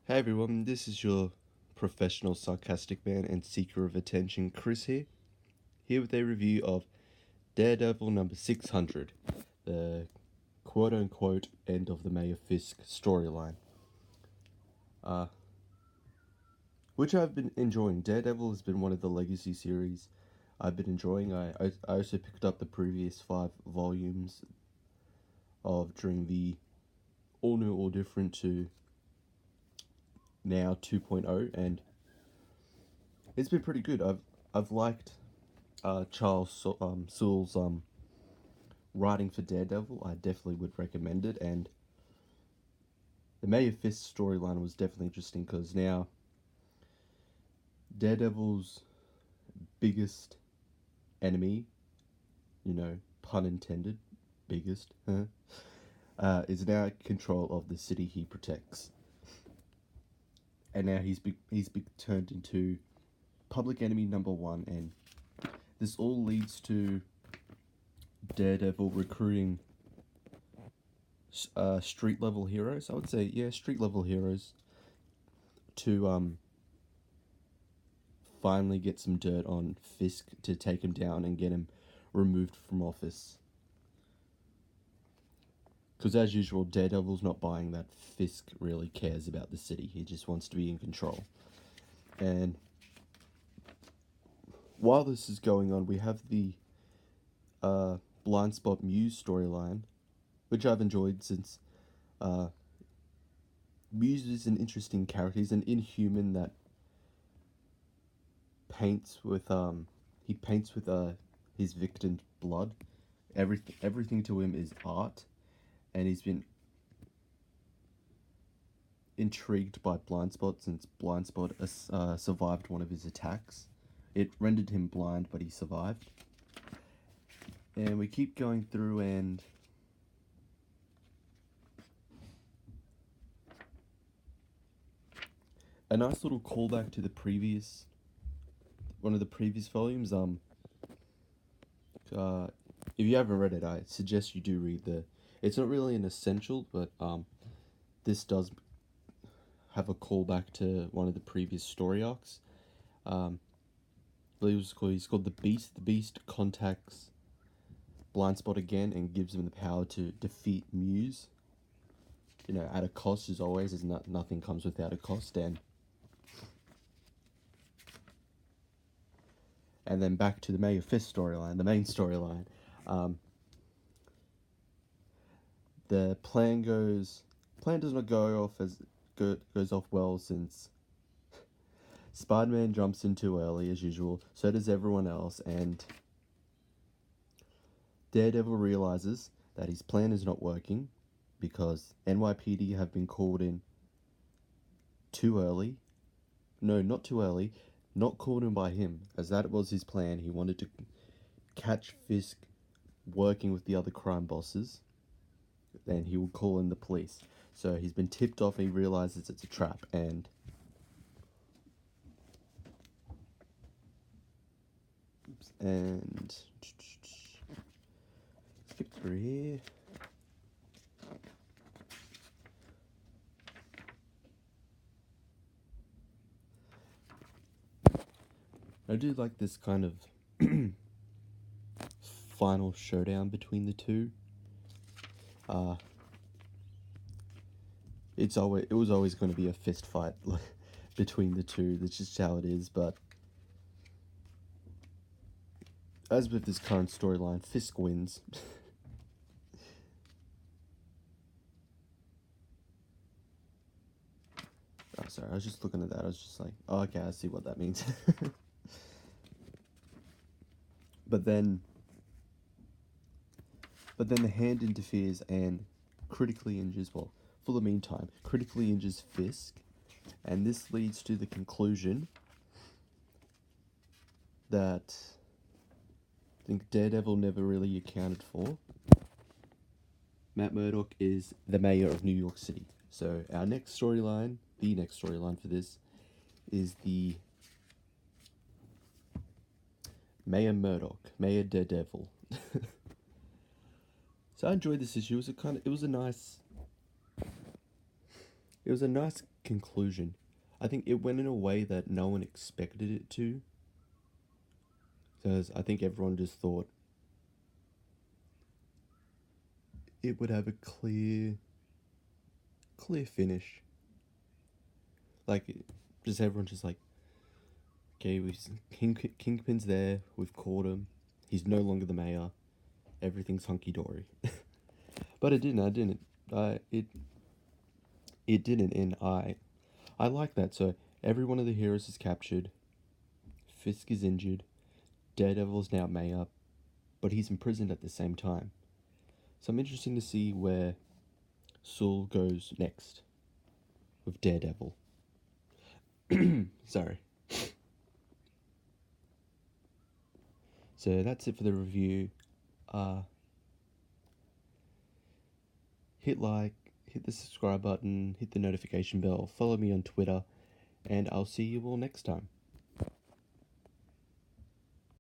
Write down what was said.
Hey everyone, this is your professional sarcastic man and seeker of attention, Chris here with a review of Daredevil number 600, the quote unquote end of the Mayor Fisk storyline. Which I've been enjoying. Daredevil has been one of the legacy series I've been enjoying. I also picked up the previous 5 volumes of during the all new, all different to now 2.0, and it's been pretty good. I've liked Charles Soule's writing for Daredevil. I definitely would recommend it, and the Mayor Fisk storyline was definitely interesting because now Daredevil's biggest enemy, pun intended, biggest, is now in control of the city he protects, and now he's turned into public enemy number one, and this all leads to Daredevil recruiting street level heroes. I would say, yeah, street level heroes to finally get some dirt on Fisk to take him down and get him removed from office. Because as usual, Daredevil's not buying that Fisk really cares about the city. He just wants to be in control. And while this is going on, we have the Blind Spot Muse storyline, which I've enjoyed since Muse is an interesting character. He's an inhuman that paints with his victim's blood. Everything to him is art, and he's been intrigued by Blind Spot since Blind Spot survived one of his attacks. It rendered him blind, but he survived. And we keep going through, and a nice little callback to one of the previous volumes. If you haven't read it, I suggest you do read. It's not really an essential, but this does have a callback to one of the previous story arcs. He's called The Beast. The Beast contacts Blind Spot again and gives him the power to defeat Muse. At a cost, as always, as nothing comes without a cost. And then back to the Mayor Fisk storyline, the main storyline. The plan does not goes off well since Spider-Man jumps in too early as usual. So does everyone else, and Daredevil realizes that his plan is not working because NYPD have been called in too early. No, not too early. Not called in by him, as that was his plan. He wanted to catch Fisk working with the other crime bosses, then he will call in the police. So he's been tipped off, and he realizes it's a trap, and skip through here. I do like this kind of final showdown between the two. It was always going to be a fist fight between the two. That's just how it is. But as with this current storyline, Fisk wins. Oh, sorry, I was just looking at that. I was just like, oh, okay, I see what that means. But then the hand interferes and critically injures, well, for the meantime, critically injures Fisk. And this leads to the conclusion that I think Daredevil never really accounted for. Matt Murdoch is the mayor of New York City. So our next storyline, the next storyline for this, is the Mayor Murdoch, Mayor Daredevil. So I enjoyed this issue. It was a nice conclusion. I think it went in a way that no one expected it to. Because I think everyone just thought it would have a clear finish. Like, just everyone just like, okay, Kingpin's there, we've caught him, he's no longer the mayor, everything's hunky-dory. But it didn't, it didn't, and I like that. So every one of the heroes is captured, Fisk is injured, Daredevil's now mayor, but he's imprisoned at the same time. So I'm interested to see where Saul goes next with Daredevil. Sorry. So that's it for the review. Hit like, hit the subscribe button, hit the notification bell, follow me on Twitter, and I'll see you all next time.